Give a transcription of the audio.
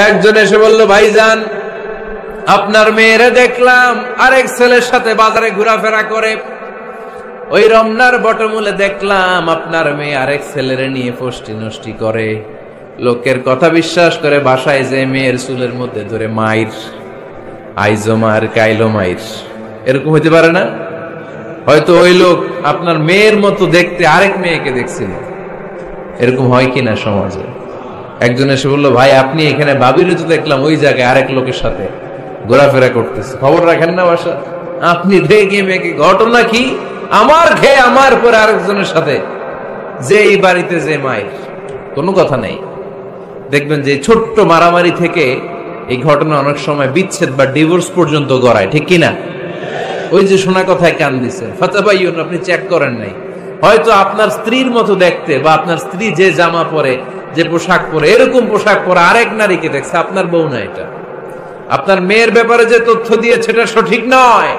একজন এসে বলল, ভাইজান আপনার মেয়েরে দেখলাম আরেক ছেলের সাথে বাজারে ঘোরাফেরা করে, ওই রমনার বটমূলে দেখলাম আপনার মেয়ে আরেক ছেলেরে নিয়ে ফষ্টি নষ্টি করে, লোকের কথা বিশ্বাস করে বাসায় যে মেয়ের চুলের মধ্যে ধরে মাইর, আইজো মার কাইলো মাইর। এরকম হইতে পারে না? হয়তো ওই লোক আপনার মেয়ের মতো দেখতে আরেক মেয়েকে দেখছিল। এরকম হয় কিনা সমাজে? একজন এসে বললো, ভাই আপনি এখানে ভাবিরে তো দেখলাম ওই জায়গায় আরেক লোকের সাথে ঘোরাফেরা করতেছে, খবর রাখেন না বাসা? আপনি দেখে মেয়েকে, ঘটনা কি? আমার খেয়ে আমার পরে আরেকজনের সাথে, যে এই বাড়িতে যে মায়ের, কোনো কথা নেই। দেখবেন যে ছোট্ট মারামারি থেকে এই ঘটনা অনেক সময় বিচ্ছেদ বা ডিভোর্স পর্যন্ত গড়ায়, ঠিক কিনা? ওই যে শোনা কথায় কান দিছে, ফাতাবাইয়ুন, আপনি চেক করেন নাই। হয়তো আপনার স্ত্রীর মতো দেখতে বা আপনার স্ত্রী যে জামা পরে, যে পোশাক পরে, এরকম পোশাক পরে আরেক নারীকে দেখছে, আপনার বউ না এটা। আপনার মেয়ের ব্যাপারে যে তথ্য দিয়েছে এটা সঠিক নয়।